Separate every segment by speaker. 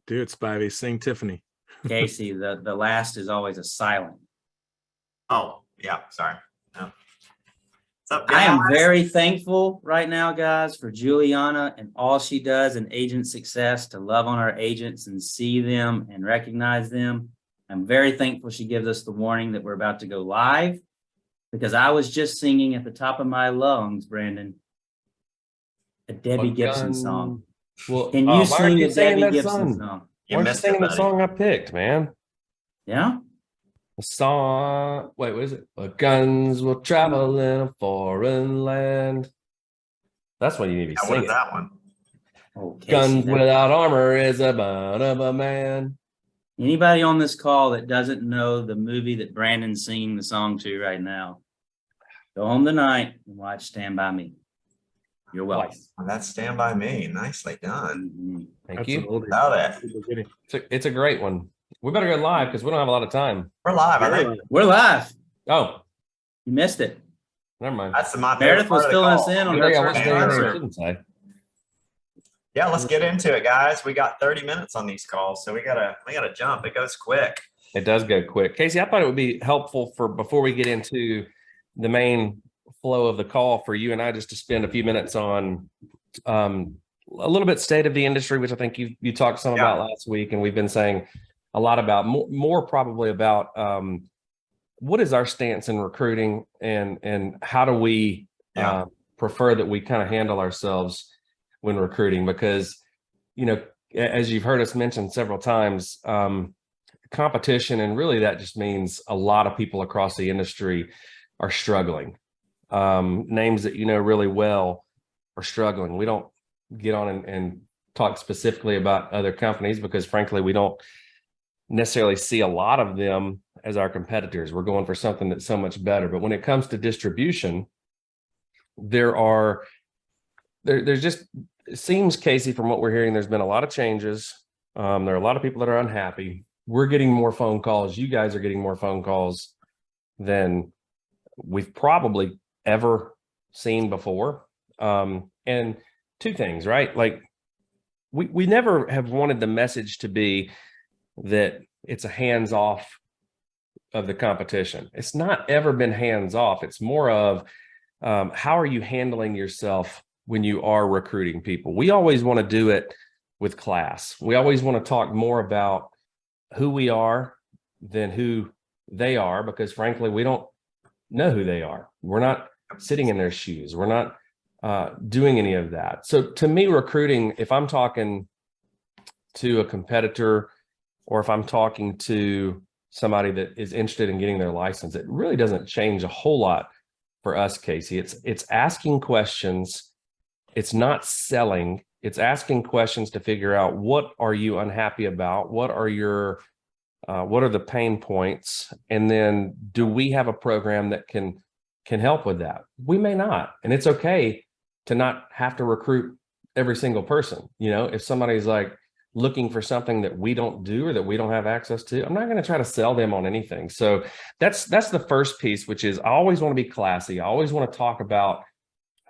Speaker 1: Do it, Spivey. Sing Tiffany.
Speaker 2: Casey, the last is always a silent.
Speaker 3: Oh, yeah, sorry. No. What's up,
Speaker 2: I am
Speaker 3: guys?
Speaker 2: very thankful right now, guys, for Juliana and all she does in agent success to love on our agents and see them and recognize them. I'm very thankful she gives us the warning that we're about to go live, because I was just singing at the top of my lungs, Brandon, a Debbie Gibson song.
Speaker 4: Well,
Speaker 2: Can you sing a Debbie Gibson song?
Speaker 3: You
Speaker 4: Why aren't you
Speaker 3: missed
Speaker 4: singing
Speaker 3: it,
Speaker 4: the
Speaker 3: buddy.
Speaker 4: song I picked, man?
Speaker 2: Yeah?
Speaker 4: The song, wait, what is it? Guns will travel in a foreign land. That's what you need to be
Speaker 3: Yeah, what
Speaker 4: singing.
Speaker 3: is that one?
Speaker 2: Oh, Casey,
Speaker 4: Guns without armor is a bun of a man.
Speaker 2: anybody on this call that doesn't know the movie that Brandon's singing the song to right now, go home tonight and watch Stand By Me. You're welcome.
Speaker 3: Oh, that's Stand By Me. Nicely done.
Speaker 2: Mhm.
Speaker 4: Thank
Speaker 1: That's
Speaker 4: you.
Speaker 1: an oldie.
Speaker 3: Love it.
Speaker 1: People get it.
Speaker 4: It's a great one. We better go live because we don't have a lot of time.
Speaker 3: We're live, I think.
Speaker 2: We're live.
Speaker 4: Oh,
Speaker 2: You missed it.
Speaker 4: never mind.
Speaker 3: That's my
Speaker 2: Meredith
Speaker 3: favorite
Speaker 2: was
Speaker 3: part of the
Speaker 2: filling us
Speaker 3: call.
Speaker 2: in on
Speaker 4: I think I
Speaker 2: her
Speaker 4: was
Speaker 2: first
Speaker 4: saying what I
Speaker 2: concert.
Speaker 4: shouldn't say.
Speaker 3: Yeah, let's get into it, guys. We got 30 minutes on these calls, so we gotta jump. It goes quick.
Speaker 4: It does go quick. Casey, I thought it would be helpful for before we get into the main flow of the call for you and I just to spend a few minutes on a little bit state of the industry, which I think you talked some about last week, and we've been saying a lot about more probably about what is our stance in recruiting and how do we prefer that we kind of handle ourselves when recruiting, because as you've heard us mention several times, competition, and really that just means a lot of people across the industry are struggling. Names that you know really well are struggling. We don't get on and talk specifically about other companies because frankly we don't necessarily see a lot of them as our competitors. We're going for something that's so much better. But when it comes to distribution, there's just, it seems, Casey, from what we're hearing, there's been a lot of changes. There are a lot of people that are unhappy. We're getting more phone calls. You guys are getting more phone calls than we've probably ever seen before. And two things, right? Like we never have wanted the message to be that it's a hands-off of the competition. It's not ever been hands-off. It's more of how are you handling yourself when you are recruiting people? We always want to do it with class. We always want to talk more about who we are than who they are, because frankly, we don't know who they are. We're not sitting in their shoes. We're not doing any of that. So to me, recruiting, if I'm talking to a competitor or if I'm talking to somebody that is interested in getting their license, it really doesn't change a whole lot for us, Casey. It's asking questions. It's not selling. It's asking questions to figure out, what are you unhappy about? What are the pain points? And then do we have a program that can help with that? We may not, and it's okay to not have to recruit every single person. If somebody's like looking for something that we don't do or that we don't have access to, I'm not going to try to sell them on anything. So that's the first piece, which is I always want to be classy. I always want to talk about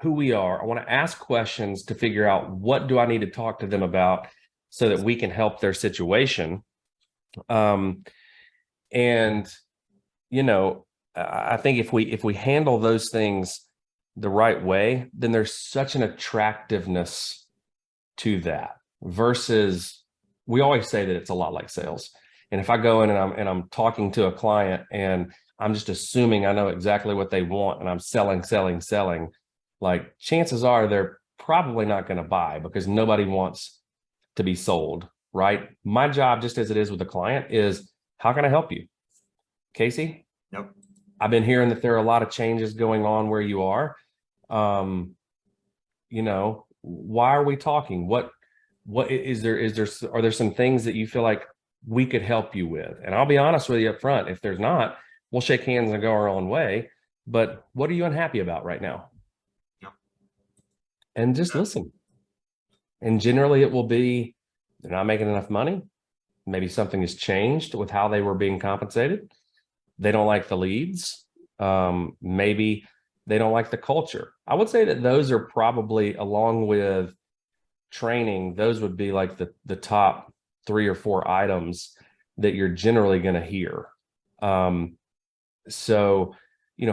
Speaker 4: who we are. I want to ask questions to figure out what do I need to talk to them about so that we can help their situation. I think if we handle those things the right way, then there's such an attractiveness to that, versus we always say that it's a lot like sales. And if I go in and I'm talking to a client and I'm just assuming I know exactly what they want and I'm selling, like chances are they're probably not going to buy, because nobody wants to be sold, right? My job, just as it is with a client, is how can I help you? Casey?
Speaker 3: Yep.
Speaker 4: I've been hearing that there are a lot of changes going on where you are. Why are we talking? What are there some things that you feel like we could help you with? And I'll be honest with you up front. If there's not, we'll shake hands and go our own way. But what are you unhappy about right now?
Speaker 3: Yep.
Speaker 4: And just listen. And generally it will be, they're not making enough money. Maybe something has changed with how they were being compensated. They don't like the leads. Maybe they don't like the culture. I would say that those are probably, along with training, those would be like the top 3 or 4 items that you're generally going to hear. So,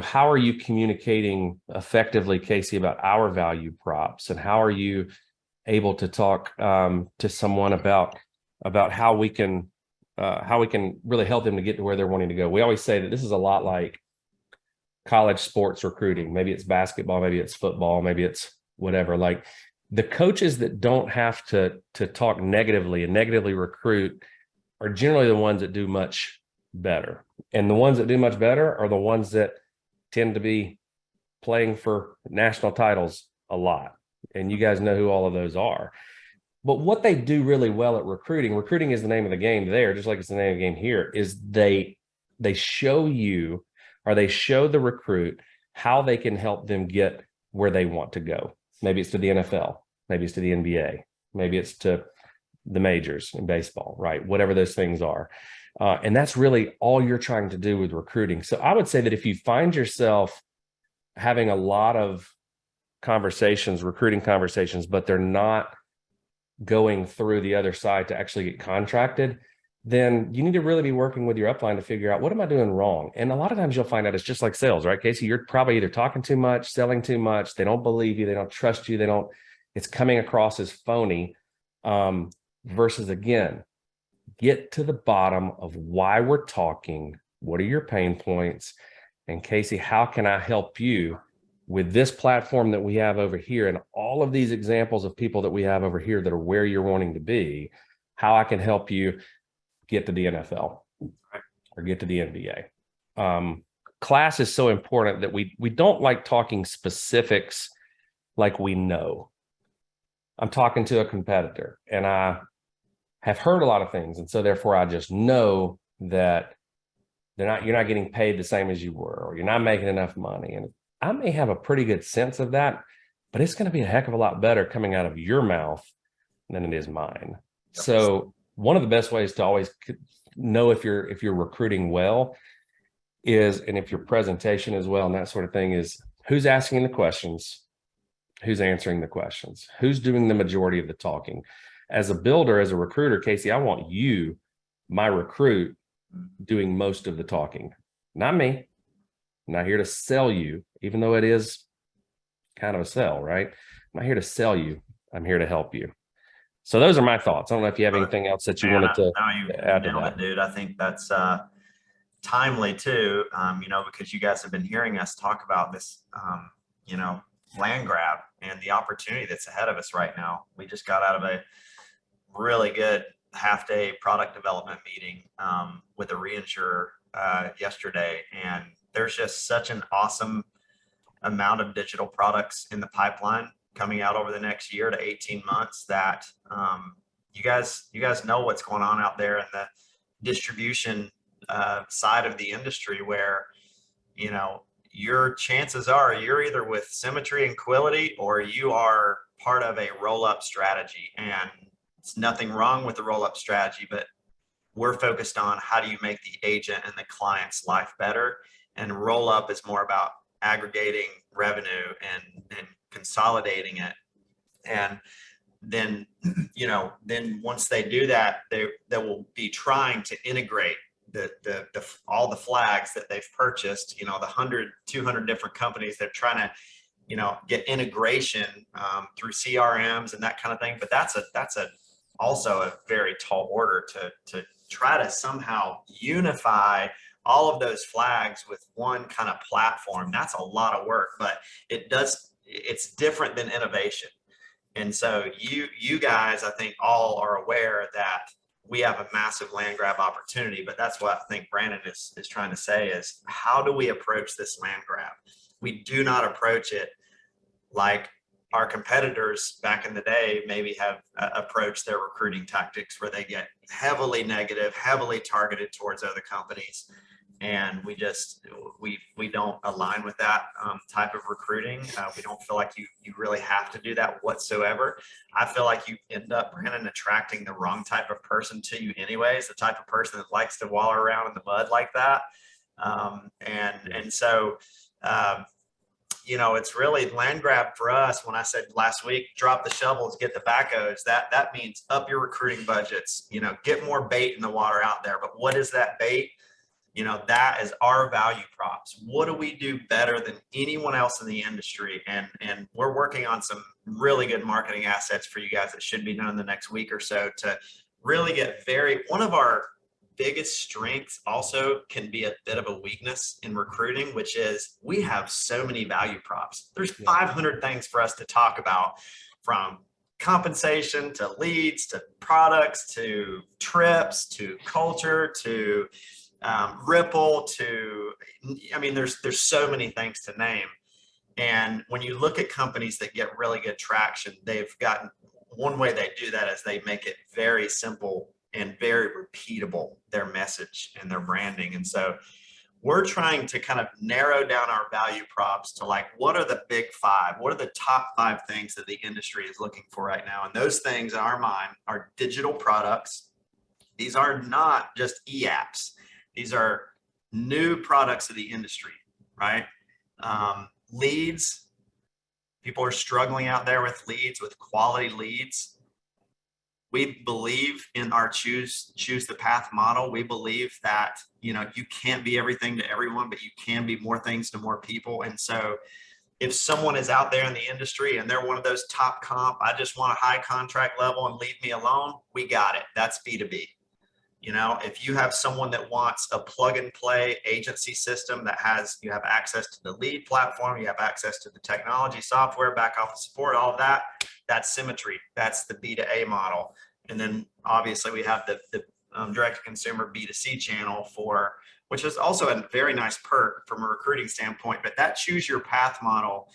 Speaker 4: how are you communicating effectively, Casey, about our value props, and how are you able to talk to someone about how we can really help them to get to where they're wanting to go? We always say that this is a lot like college sports recruiting. Maybe it's basketball, maybe it's football, maybe it's whatever. Like, the coaches that don't have to talk negatively and negatively recruit are generally the ones that do much better. And the ones that do much better are the ones that tend to be playing for national titles a lot. And you guys know who all of those are. But what they do really well at recruiting is the name of the game there, just like it's the name of the game here, is they show you, or they show the recruit how they can help them get where they want to go. Maybe it's to the NFL, maybe it's to the NBA, maybe it's to the majors in baseball, right? Whatever those things are. And that's really all you're trying to do with recruiting. So I would say that if you find yourself having a lot of conversations, recruiting conversations, but they're not going through the other side to actually get contracted, then you need to really be working with your upline to figure out, what am I doing wrong? And a lot of times you'll find out it's just like sales, right, Casey? You're probably either talking too much, selling too much. They don't believe you. They don't trust you. It's coming across as phony. Versus, again, get to the bottom of why we're talking. What are your pain points? And Casey, how can I help you with this platform that we have over here and all of these examples of people that we have over here that are where you're wanting to be, how I can help you get to the NFL or get to the NBA. Class is so important that we don't like talking specifics like we know. I'm talking to a competitor and I have heard a lot of things. And so therefore I just know that you're not getting paid the same as you were, or you're not making enough money. And I may have a pretty good sense of that, but it's going to be a heck of a lot better coming out of your mouth than it is mine. So one of the best ways to always know if you're recruiting well is, and if your presentation is well and that sort of thing, is who's asking the questions, who's answering the questions, who's doing the majority of the talking. As a builder, as a recruiter, Casey, I want you, my recruit, doing most of the talking, not me. I'm not here to sell you, even though it is kind of a sell, right? I'm not here to sell you. I'm here to help you. So those are my thoughts. I don't know if you have anything else that you wanted to add to that.
Speaker 3: Dude, I think that's timely too, because you guys have been hearing us talk about this, land grab and the opportunity that's ahead of us right now. We just got out of a really good half-day product development meeting with a reinsurer yesterday, and there's just such an awesome amount of digital products in the pipeline coming out over the next year to 18 months that you guys know what's going on out there in the distribution side of the industry, where your chances are you're either with Symmetry and Quility or you are part of a roll-up strategy. And it's nothing wrong with the roll-up strategy, but we're focused on how do you make the agent and the client's life better. And roll-up is more about aggregating revenue and consolidating it. And then, then once they do that, they will be trying to integrate all the flags that they've purchased, the 100, 200 different companies. They're trying to, get integration through CRMs and that kind of thing. But that's also a very tall order to try to somehow unify all of those flags with one kind of platform. That's a lot of work, but it's different than innovation. And so you guys, I think, all are aware that we have a massive land grab opportunity, but that's what I think Brandon is trying to say is, how do we approach this land grab? We do not approach it like our competitors back in the day maybe have approached their recruiting tactics, where they get heavily negative, heavily targeted towards other companies. And we don't align with that type of recruiting. We don't feel like you really have to do that whatsoever. I feel like you end up, Brandon, attracting the wrong type of person to you anyways, the type of person that likes to wallow around in the mud like that. So it's really land grab for us. When I said last week, drop the shovels, get the backhoes, that means up your recruiting budgets, get more bait in the water out there. But what is that bait? That is our value props. What do we do better than anyone else in the industry? And we're working on some really good marketing assets for you guys that should be done in the next week or so to really get one of our biggest strengths also can be a bit of a weakness in recruiting, which is we have so many value props. There's 500 things for us to talk about, from compensation to leads to products to trips to culture to Ripple to, there's so many things to name. And when you look at companies that get really good traction, they've gotten, one way they do that is they make it very simple and very repeatable, their message and their branding. And so we're trying to kind of narrow down our value props to what are the big five? What are the top 5 things that the industry is looking for right now? And those things in our mind are digital products. These are not just e-apps. These are new products of the industry, right? Leads. People are struggling out there with leads, with quality leads. We believe in our choose the path model. We believe that, you can't be everything to everyone, but you can be more things to more people. And so if someone is out there in the industry and they're one of those top comp, I just want a high contract level and leave me alone, we got it. That's B2B. If you have someone that wants a plug and play agency system you have access to the lead platform, you have access to the technology, software, back office support, all of that, that's Symmetry. That's the B2A model. And then obviously we have the direct to consumer B2C channel which is also a very nice perk from a recruiting standpoint, but that choose your path model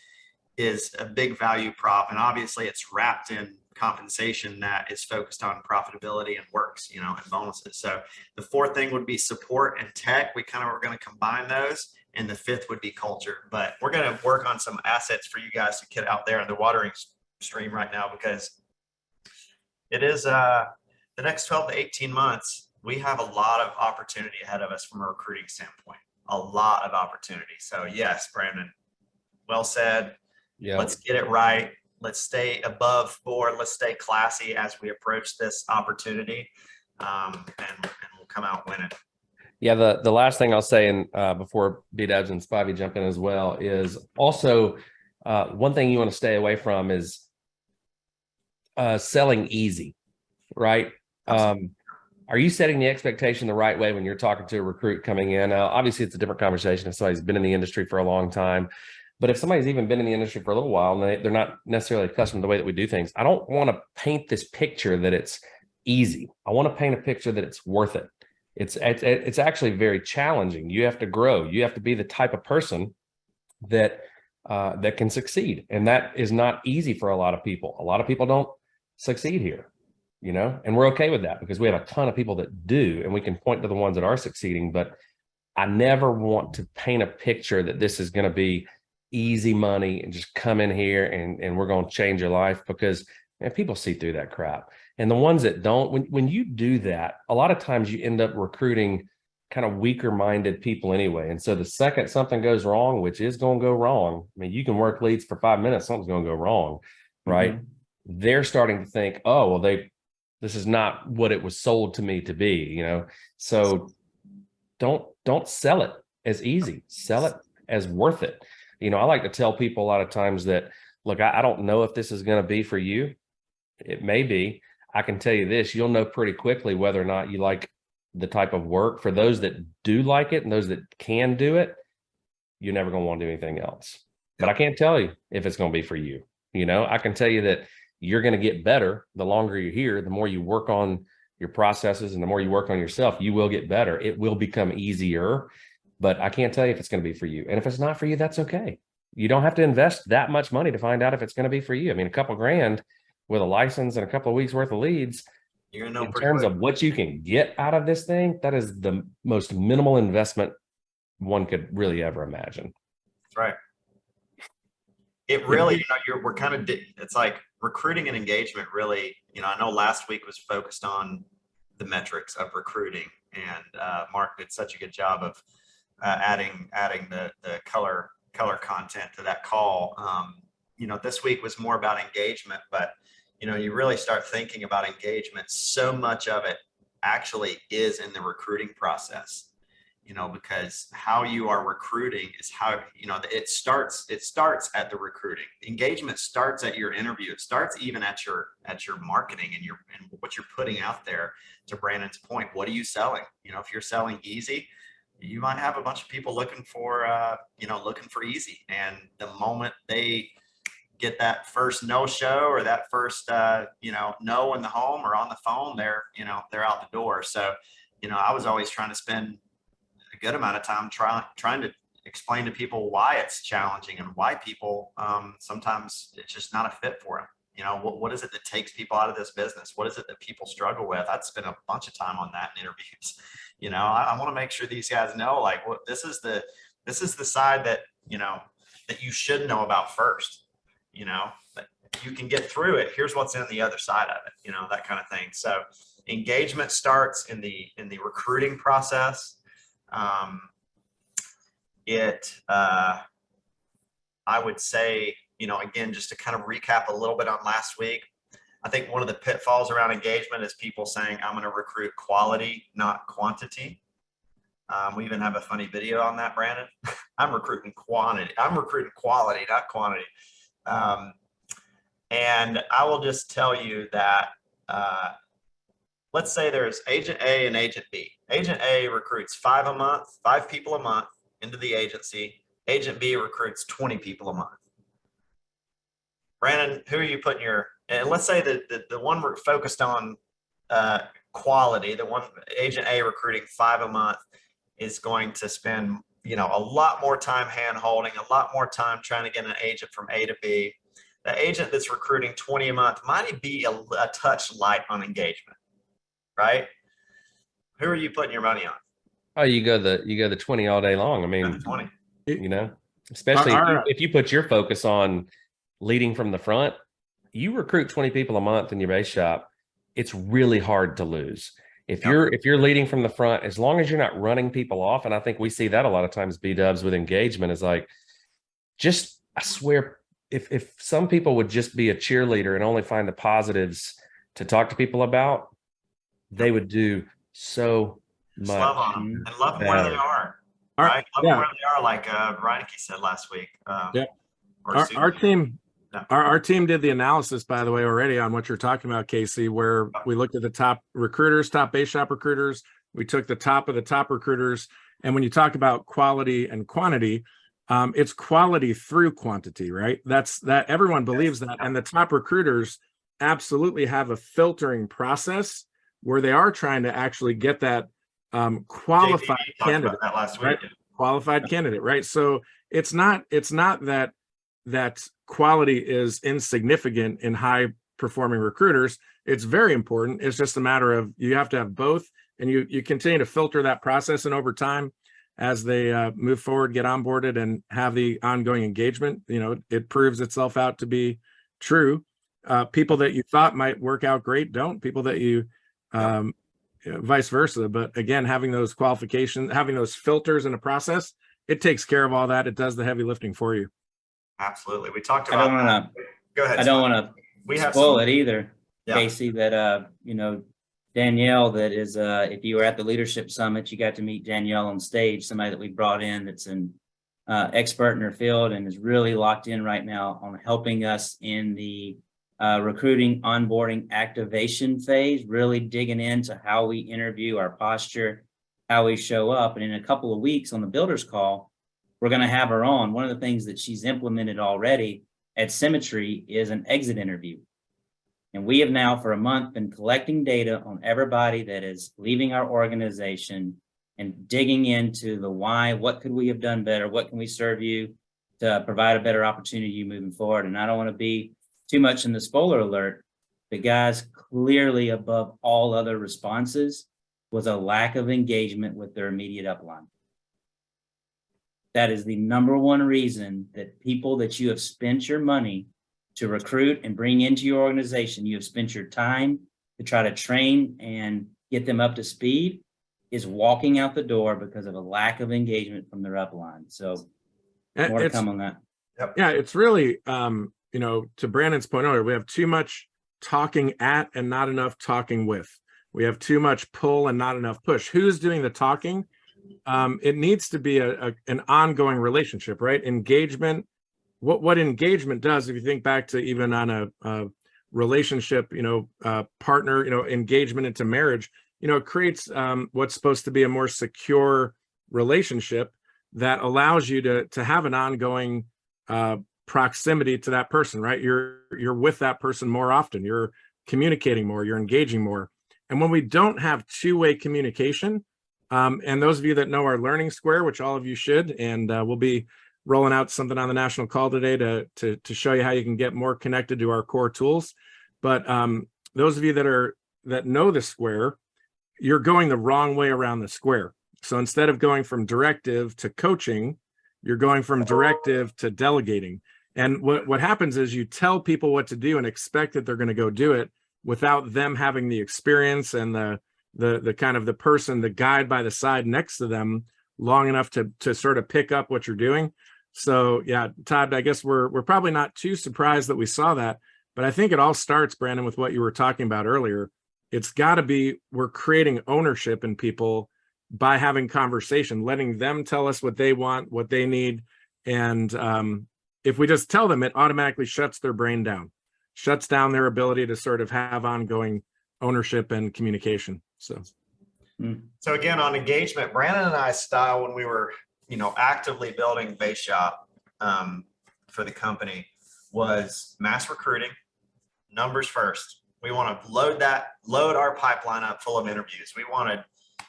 Speaker 3: is a big value prop. And obviously it's wrapped in compensation that is focused on profitability and works, and bonuses. So the 4th thing would be support and tech. We're going to combine those. And the 5th would be culture. But we're going to work on some assets for you guys to get out there in the watering stream right now, because it is the next 12 to 18 months. We have a lot of opportunity ahead of us from a recruiting standpoint, a lot of opportunity. So yes, Brandon, well said.
Speaker 4: Yeah.
Speaker 3: Let's get it right. Let's stay above board. Let's stay classy as we approach this opportunity, and we'll come out winning.
Speaker 4: Yeah, the last thing I'll say, and before B-Dubs and Spivey jump in as well, is also one thing you want to stay away from is selling easy, right? Are you setting the expectation the right way when you're talking to a recruit coming in? Now, obviously, it's a different conversation if somebody's been in the industry for a long time. But if somebody's even been in the industry for a little while and they're not necessarily accustomed to the way that we do things, I don't want to paint this picture that it's easy. I want to paint a picture that it's worth it. It's actually very challenging. You have to grow. You have to be the type of person that can succeed. And that is not easy for a lot of people. A lot of people don't succeed here, and we're okay with that because we have a ton of people that do, and we can point to the ones that are succeeding. But I never want to paint a picture that this is going to be easy money and just come in here and we're going to change your life, because people see through that crap. And the ones that don't, when you do that, a lot of times you end up recruiting kind of weaker minded people anyway. And so the second something goes wrong, which is going to go wrong, you can work leads for 5 minutes, something's going to go wrong, right? Mm-hmm. They're starting to think, oh, well, this is not what it was sold to me to be, So don't sell it as easy, sell it as worth it. I like to tell people a lot of times that, look, I don't know if this is going to be for you. It may be. I can tell you this, you'll know pretty quickly whether or not you like the type of work. For those that do like it and those that can do it, you're never going to want to do anything else. But I can't tell you if it's going to be for you. I can tell you that you're going to get better the longer you're here, the more you work on your processes and the more you work on yourself, you will get better. It will become easier. But I can't tell you if it's going to be for you. And if it's not for you, that's okay. You don't have to invest that much money to find out if it's going to be for you. A couple grand with a license and a couple of weeks worth of leads,
Speaker 3: you're gonna know
Speaker 4: in terms of what you can get out of this thing, that is the most minimal investment one could really ever imagine.
Speaker 3: That's right. It really, we're kind of, it's like recruiting and engagement really, I know last week was focused on the metrics of recruiting, and Mark did such a good job of adding the color color content to that call. This week was more about engagement, but you really start thinking about engagement. So much of it actually is in the recruiting process, because how you are recruiting is how, it starts at the recruiting. Engagement starts at your interview. It starts even at your marketing and what you're putting out there. To Brandon's point, what are you selling? If you're selling easy, you might have a bunch of people looking for easy. And the moment they get that first no show or that first, no in the home or on the phone, they're out the door. So, I was always trying to spend a good amount of time trying to explain to people why it's challenging and why people, sometimes it's just not a fit for them. What is it that takes people out of this business? What is it that people struggle with? I'd spend a bunch of time on that in interviews. I want to make sure these guys know, like, this is the side that, that you should know about first, but you can get through it. Here's what's in the other side of it, that kind of thing. So engagement starts in the recruiting process. I would say, again, just to kind of recap a little bit on last week, I think one of the pitfalls around engagement is people saying, I'm going to recruit quality, not quantity. We even have a funny video on that, Brandon. I'm recruiting quantity. I'm recruiting quality, not quantity. And I will just tell you that, let's say there's agent A and agent B. Agent A recruits 5 people a month into the agency. Agent B recruits 20 people a month. Brandon, who are you putting and let's say that the one we're focused on quality, the one agent A recruiting 5 a month is going to spend, a lot more time hand holding, a lot more time trying to get an agent from A to B. The agent that's recruiting 20 a month might be a touch light on engagement, right? Who are you putting your money on?
Speaker 4: Oh, you go the 20 all day long. I mean,
Speaker 3: 20.
Speaker 4: Especially if you put your focus on leading from the front, you recruit 20 people a month in your base shop, it's really hard to lose. If you're leading from the front, as long as you're not running people off, and I think we see that a lot of times, B-dubs, with engagement, is like, I swear, if some people would just be a cheerleader and only find the positives to talk to people about, they would do so much.
Speaker 3: Just love on them and love them where they are. Right? Love them where they are, like Reineke said last week.
Speaker 1: Our team did the analysis, by the way, already on what you're talking about, Casey, where we looked at the top recruiters, top base shop recruiters. We took the top of the top recruiters. And when you talk about quality and quantity, it's quality through quantity, right? That everyone believes that. And the top recruiters absolutely have a filtering process where they are trying to actually get that qualified candidate.
Speaker 3: That last week.
Speaker 1: Right? Qualified candidate, right? So it's not that quality is insignificant in high performing recruiters. It's very important. It's just a matter of, you have to have both, and you continue to filter that process. And over time, as they move forward, get onboarded and have the ongoing engagement, it proves itself out to be true. People that you thought might work out great don't. People that you vice versa. But again, having those qualifications, having those filters in a process, it takes care of all that. It does the heavy lifting for you.
Speaker 3: Absolutely. We talked about Go ahead.
Speaker 2: I don't want to spoil it either, Casey, that, Danielle, that is, if you were at the leadership summit, you got to meet Danielle on stage, somebody that we brought in that's an expert in her field and is really locked in right now on helping us in the recruiting, onboarding, activation phase, really digging into how we interview, our posture, how we show up. And in a couple of weeks on the builders call, we're going to have her on. One of the things that she's implemented already at Symmetry is an exit interview. And we have now for a month been collecting data on everybody that is leaving our organization and digging into the why, what could we have done better? What can we serve you to provide a better opportunity moving forward? And I don't want to be too much in the spoiler alert, but guys, clearly above all other responses was a lack of engagement with their immediate upline. That is the number one reason that people that you have spent your money to recruit and bring into your organization, you have spent your time to try to train and get them up to speed, is walking out the door because of a lack of engagement from their upline. So More to
Speaker 1: It's,
Speaker 2: come on that.
Speaker 1: yeah, it's really, to Brandon's point earlier, we have too much talking at and not enough talking with. We have too much pull and not enough push. Who's doing the talking? It needs to be an ongoing relationship, right? Engagement. What engagement does, if you think back to even on a relationship, partner, engagement into marriage, it creates what's supposed to be a more secure relationship that allows you to have an ongoing proximity to that person, right? You're with that person more often. You're communicating more. You're engaging more. And when we don't have two-way communication, and those of you that know our learning square, which all of you should, and we'll be rolling out something on the national call today to show you how you can get more connected to our core tools. But those of you that know the square, you're going the wrong way around the square. So instead of going from directive to coaching, you're going from directive to delegating. And what happens is you tell people what to do and expect that they're going to go do it without them having the experience and the kind of the person, the guide by the side next to them long enough to sort of pick up what you're doing. So yeah, Todd, I guess we're probably not too surprised that we saw that, but I think it all starts, Brandon, with what you were talking about earlier. It's got to be, we're creating ownership in people by having conversation, letting them tell us what they want, what they need. And if we just tell them, it automatically shuts their brain down, shuts down their ability to sort of have ongoing ownership and communication. So
Speaker 3: again, on engagement, Brandon and I's style when we were, actively building Base Shop for the company was mass recruiting, numbers first. We want to load our pipeline up full of interviews. We wanted,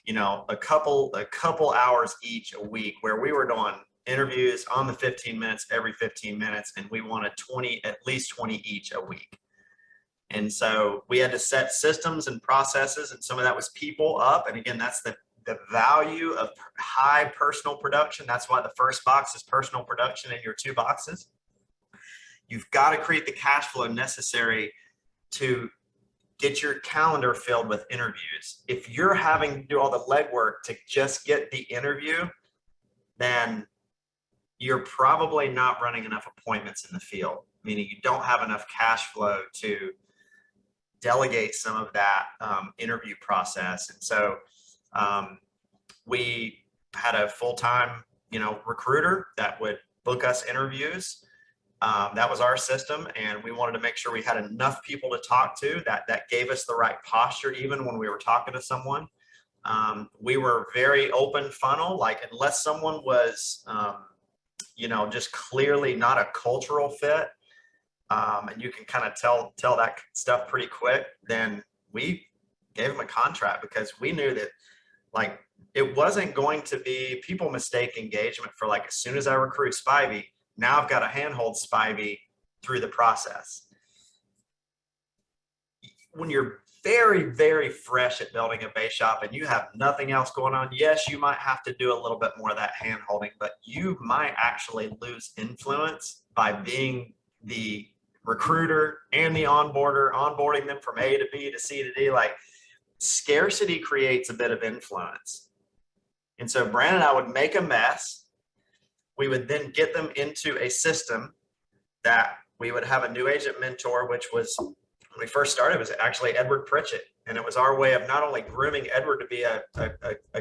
Speaker 3: a couple hours each a week where we were doing interviews on the 15 minutes, every 15 minutes. And we wanted at least 20 each a week. And so we had to set systems and processes, and some of that was people up. And again, that's the value of high personal production. That's why the first box is personal production in your two boxes. You've got to create the cash flow necessary to get your calendar filled with interviews. If you're having to do all the legwork to just get the interview, then you're probably not running enough appointments in the field, meaning you don't have enough cash flow to delegate some of that interview process. And so we had a full-time, recruiter that would book us interviews. That was our system, and we wanted to make sure we had enough people to talk to that gave us the right posture even when we were talking to someone. We were very open funnel, like unless someone was, just clearly not a cultural fit, and you can kind of tell that stuff pretty quick, then we gave them a contract because we knew that like it wasn't going to be, people mistake engagement for like, as soon as I recruit Spivey, now I've got to handhold Spivey through the process. When you're very, very fresh at building a base shop and you have nothing else going on, yes, you might have to do a little bit more of that handholding, but you might actually lose influence by being the recruiter and the onboarding them from A to B to C to D. Like, scarcity creates a bit of influence. And so Brandon and I would make a mess. We would then get them into a system that we would have a new agent mentor, which was, when we first started, was actually Edward Pritchett. And it was our way of not only grooming Edward to be a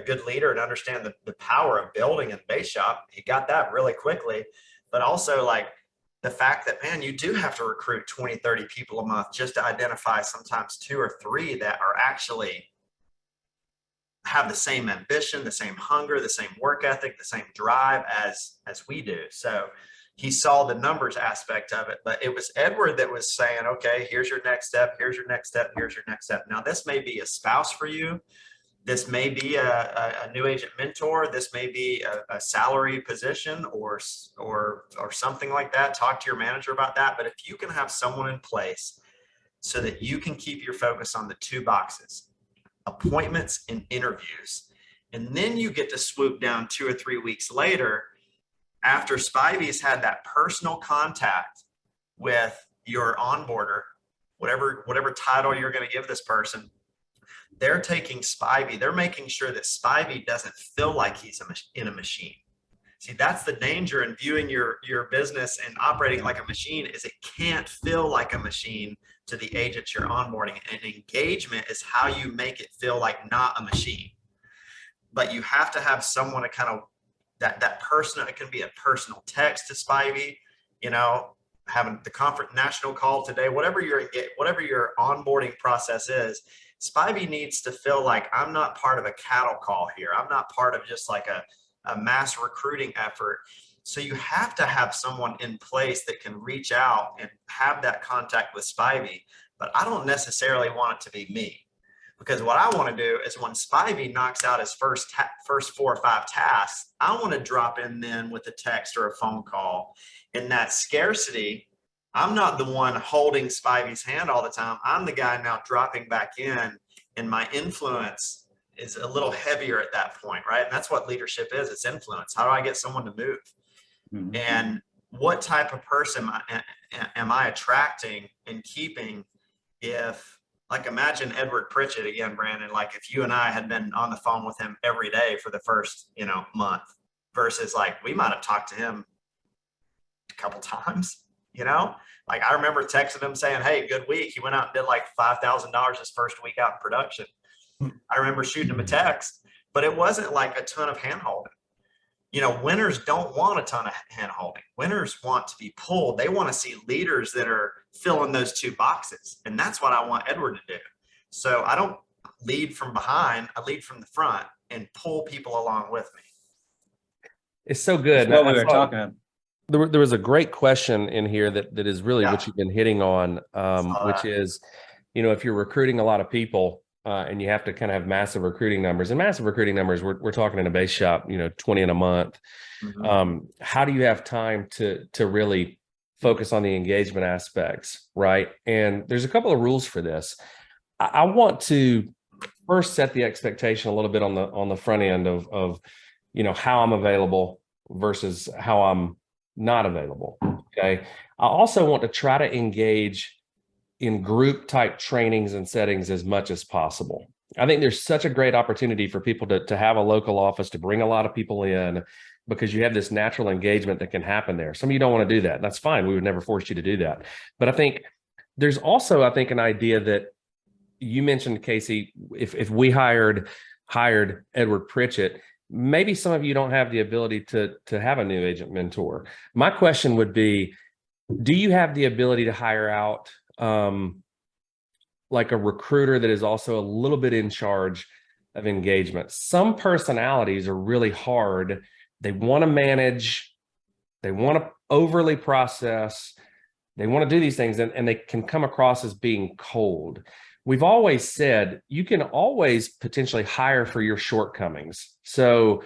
Speaker 3: good leader and understand the power of building a base shop. He got that really quickly, but also like the fact that, man, you do have to recruit 20, 30 people a month just to identify sometimes 2 or 3 that are actually have the same ambition, the same hunger, the same work ethic, the same drive as we do. So he saw the numbers aspect of it, but it was Edward that was saying, okay, here's your next step. Here's your next step. Here's your next step. Now, this may be a spouse for you. This may be a new agent mentor. This may be a salary position or something like that. Talk to your manager about that. But if you can have someone in place so that you can keep your focus on the 2 boxes, appointments and interviews, and then you get to swoop down 2 or 3 weeks later after Spivey's had that personal contact with your onboarder, whatever title you're going to give this person. They're taking Spivey. They're making sure that Spivey doesn't feel like he's in a machine. See, that's the danger in viewing your business and operating like a machine, is it can't feel like a machine to the agents you're onboarding. And engagement is how you make it feel like not a machine. But you have to have someone to kind of that person. It can be a personal text to Spivey, you know, having the conference national call today, whatever your onboarding process is. Spivey needs to feel like I'm not part of a cattle call here. I'm not part of just like a mass recruiting effort. So you have to have someone in place that can reach out and have that contact with Spivey. But I don't necessarily want it to be me, because what I want to do is when Spivey knocks out his first 4 or 5 tasks, I want to drop in then with a text or a phone call. In that scarcity, I'm not the one holding Spivey's hand all the time. I'm the guy now dropping back in, and my influence is a little heavier at that point, right? And that's what leadership is. It's influence. How do I get someone to move? Mm-hmm. And what type of person am I attracting and keeping? If, like, imagine Edward Pritchett again, Brandon, like if you and I had been on the phone with him every day for the first, month, versus like we might have talked to him a couple times. Like I remember texting him saying, hey, good week. He went out and did like $5,000 his first week out in production. I remember shooting him a text, but it wasn't like a ton of hand holding. Winners don't want a ton of hand holding. Winners want to be pulled. They want to see leaders that are filling those 2 boxes. And that's what I want Edward to do. So I don't lead from behind. I lead from the front and pull people along with me.
Speaker 4: It's so good.
Speaker 2: That's what we were talking about.
Speaker 4: There was a great question in here that is really what you've been hitting on, which is, if you're recruiting a lot of people and you have to kind of have massive recruiting numbers, and massive recruiting numbers, we're talking in a base shop, 20 in a month. Mm-hmm. How do you have time to really focus on the engagement aspects, right? And there's a couple of rules for this. I want to first set the expectation a little bit on the front end of how I'm available versus how I'm not available. Okay. I also want to try to engage in group type trainings and settings as much as possible. I think there's such a great opportunity for people to have a local office, to bring a lot of people in, because you have this natural engagement that can happen there. Some of you don't want to do that. That's fine. We would never force you to do that. But I think there's also, an idea that you mentioned, Casey, if we hired Edward Pritchett, maybe some of you don't have the ability to have a new agent mentor. My question would be, do you have the ability to hire out like a recruiter that is also a little bit in charge of engagement? Some personalities are really hard. They want to manage, they want to overly process, they want to do these things, and they can come across as being cold. We've always said you can always potentially hire for your shortcomings. So,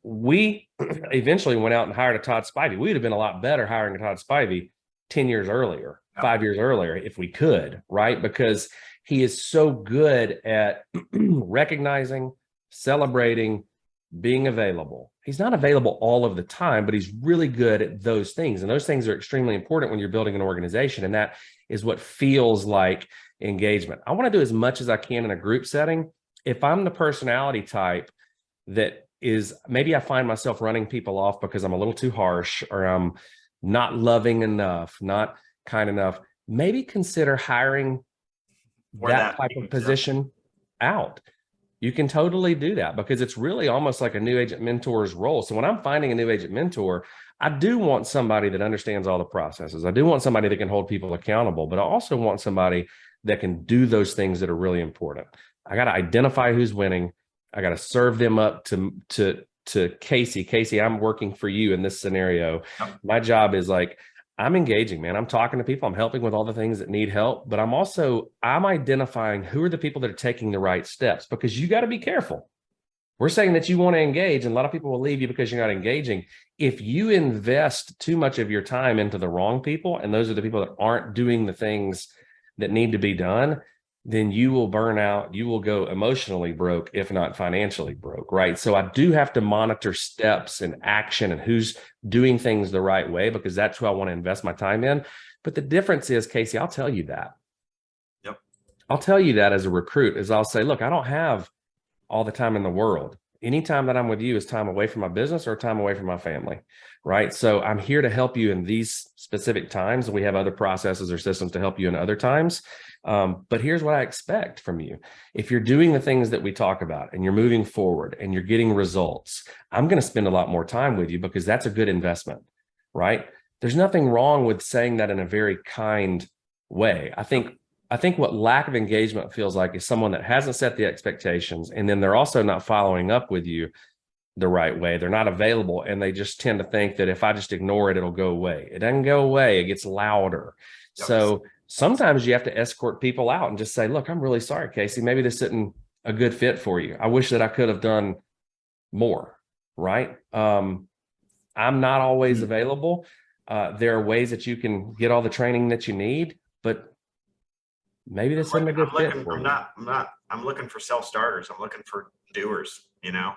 Speaker 4: we eventually went out and hired a Todd Spivey. We would have been a lot better hiring a Todd Spivey 10 years earlier, 5 years earlier, if we could, right? Because he is so good at recognizing, celebrating, being available. He's not available all of the time, but he's really good at those things. And those things are extremely important when you're building an organization. And that is what feels like engagement. I want to do as much as I can in a group setting. If I'm the personality type that is, maybe I find myself running people off because I'm a little too harsh, or I'm not loving enough, not kind enough, maybe consider hiring that type of position out. You can totally do that, because it's really almost like a new agent mentor's role. So when I'm finding a new agent mentor, I do want somebody that understands all the processes. I do want somebody that can hold people accountable, but I also want somebody that can do those things that are really important. I got to identify who's winning. I got to serve them up to Casey. Casey, I'm working for you in this scenario. Yep. My job is like, I'm engaging, man. I'm talking to people. I'm helping with all the things that need help, but I'm identifying who are the people that are taking the right steps, because you got to be careful. We're saying that you want to engage, and a lot of people will leave you because you're not engaging. If you invest too much of your time into the wrong people, and those are the people that aren't doing the things that need to be done, then you will burn out. You will go emotionally broke, if not financially broke, right? So I do have to monitor steps and action and who's doing things the right way, because that's who I want to invest my time in. But the difference is, Casey, I'll tell you that. Yep. I'll tell you that as a recruit, is I'll say, look, I don't have all the time in the world. any time that I'm with you is time away from my business or time away from my family, right? So I'm here to help you in these specific times. We have other processes or systems to help you in other times. But here's what I expect from you. If you're doing the things that we talk about and you're moving forward and you're getting results, I'm going to spend a lot more time with you because that's a good investment, right? There's nothing wrong with saying that in a very kind way. I think what lack of engagement feels like is someone that hasn't set the expectations, and then they're also not following up with you the right way. They're not available, and they just tend to think that if I just ignore it, it'll go away. It doesn't go away. It gets louder.
Speaker 3: Yep.
Speaker 4: So sometimes you have to escort people out and just say, look, I'm really sorry, Casey. Maybe this isn't a good fit for you. I wish that I could have done more, right? I'm not always available. There are ways that you can get all the training that you need, but maybe this isn't a good fit for you.
Speaker 3: I'm looking for self-starters. I'm looking for doers,
Speaker 4: Yeah.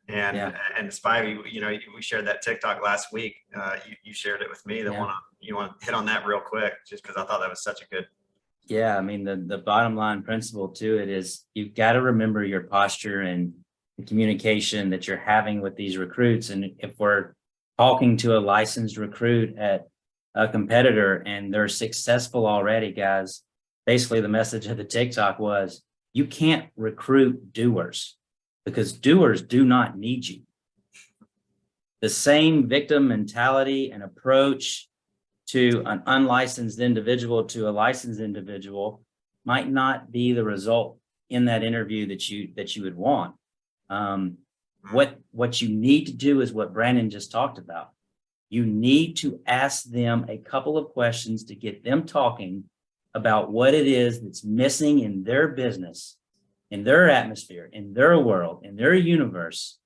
Speaker 3: And Spivey, we shared that TikTok last week. You shared it with me. You want to hit on that real quick, just because I thought that was such a good.
Speaker 2: Yeah, I mean, the bottom line principle to it is you've got to remember your posture and the communication that you're having with these recruits. And if we're talking to a licensed recruit at a competitor and they're successful already, guys, basically the message of the TikTok was, you can't recruit doers because doers do not need you. The same victim mentality and approach to an unlicensed individual to a licensed individual might not be the result in that interview that you would want. What you need to do is what Brandon just talked about. You need to ask them a couple of questions to get them talking about what it is that's missing in their business, in their atmosphere, in their world, in their universe,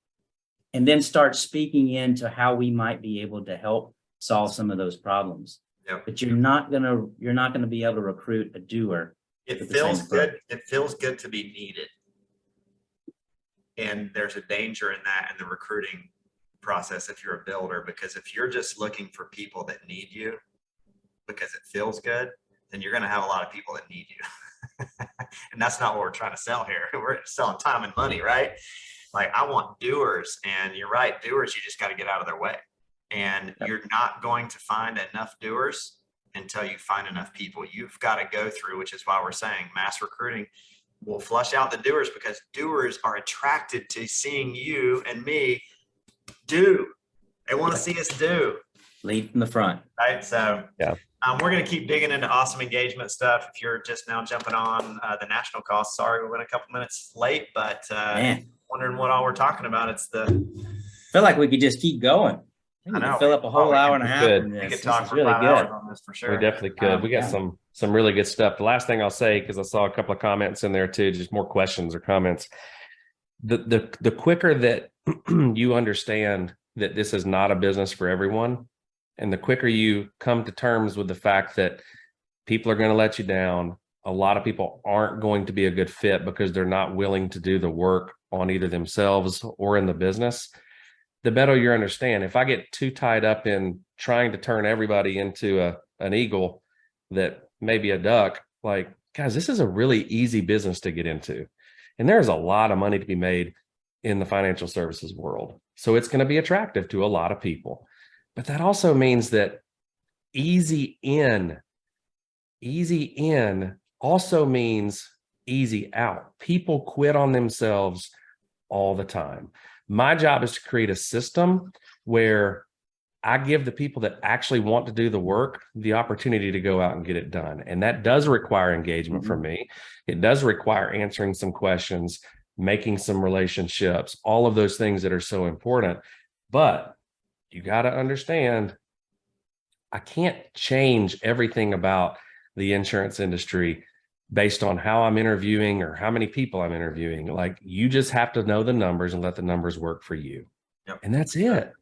Speaker 2: and then start speaking into how we might be able to help solve some of those problems.
Speaker 3: Yep.
Speaker 2: But you're not gonna be able to recruit a doer.
Speaker 3: It feels good. It feels good to be needed. And there's a danger in that in the recruiting process if you're a builder, because if you're just looking for people that need you because it feels good, then you're going to have a lot of people that need you. And that's not what we're trying to sell here. We're selling time and money, right? Like, I want doers, and you're right. Doers, you just got to get out of their way. And you're not going to find enough doers until you find enough people. You've got to go through, which is why we're saying mass recruiting will flush out the doers, because doers are attracted to seeing you and me do. They want to see us do.
Speaker 2: Lead from the front.
Speaker 3: Right. So
Speaker 4: yeah.
Speaker 3: We're going to keep digging into awesome engagement stuff. If you're just now jumping on the national call, sorry, we went a couple minutes late, but wondering what all we're talking about. It's I
Speaker 2: feel like we could just keep going. I know. Fill up a whole hour and a half.
Speaker 3: We could talk for really 5 hours on this for sure.
Speaker 4: We definitely could. We got some really good stuff. The last thing I'll say, because I saw a couple of comments in there too, just more questions or comments. The quicker that you understand that this is not a business for everyone, and the quicker you come to terms with the fact that people are going to let you down, a lot of people aren't going to be a good fit because they're not willing to do the work on either themselves or in the business, the better you understand. If I get too tied up in trying to turn everybody into an eagle that may be a duck, like, guys, this is a really easy business to get into. And there's a lot of money to be made in the financial services world. So it's going to be attractive to a lot of people. But that also means that easy in also means easy out. People quit on themselves all the time. My job is to create a system where I give the people that actually want to do the work the opportunity to go out and get it done. And that does require engagement from me. It does require answering some questions, making some relationships, all of those things that are so important. But you got to understand, I can't change everything about the insurance industry based on how I'm interviewing or how many people I'm interviewing. Like, you just have to know the numbers and let the numbers work for you.
Speaker 3: Yep.
Speaker 4: And that's it.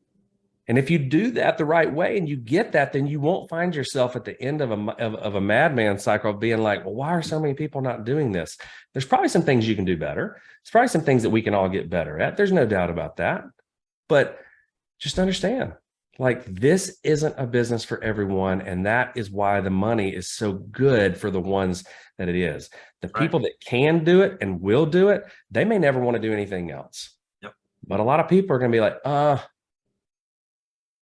Speaker 4: And if you do that the right way and you get that, then you won't find yourself at the end of a madman cycle of being like, well, why are so many people not doing this? There's probably some things you can do better. There's probably some things that we can all get better at. There's no doubt about that. But just understand, like, this isn't a business for everyone. And that is why the money is so good for the ones that it is. The people that can do it and will do it, they may never want to do anything else. But a lot of people are going to be like,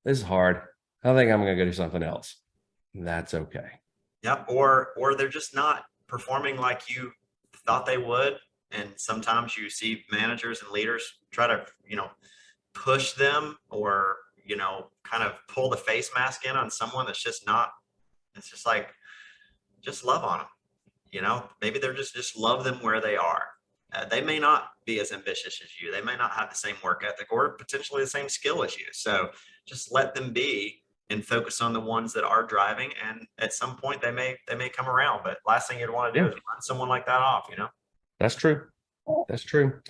Speaker 4: this is hard. I think I'm going to go do something else. And that's okay.
Speaker 3: Yep. Or they're just not performing like you thought they would. And sometimes you see managers and leaders try to, push them or, kind of pull the face mask in on someone that's just not, it's just like, just love on them. Maybe they're just love them where they are. They may not be as ambitious as you. They may not have the same work ethic or potentially the same skill as you. So just let them be and focus on the ones that are driving. And at some point they may come around, but last thing you'd want to do is run someone like that off,
Speaker 4: That's true. That's true.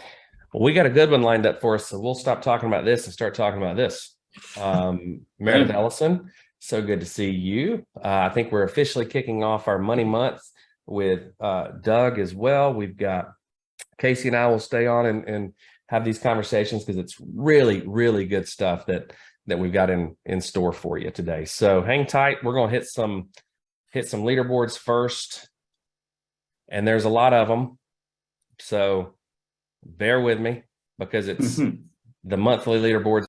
Speaker 4: Well, we got a good one lined up for us. So we'll stop talking about this and start talking about this. Meredith Ellison, so good to see you. I think we're officially kicking off our money month with Doug as well. We've got Casey and I will stay on and have these conversations because it's really, really good stuff that we've got in store for you today. So hang tight. We're going to hit some leaderboards first, and there's a lot of them. So bear with me because it's the monthly leaderboards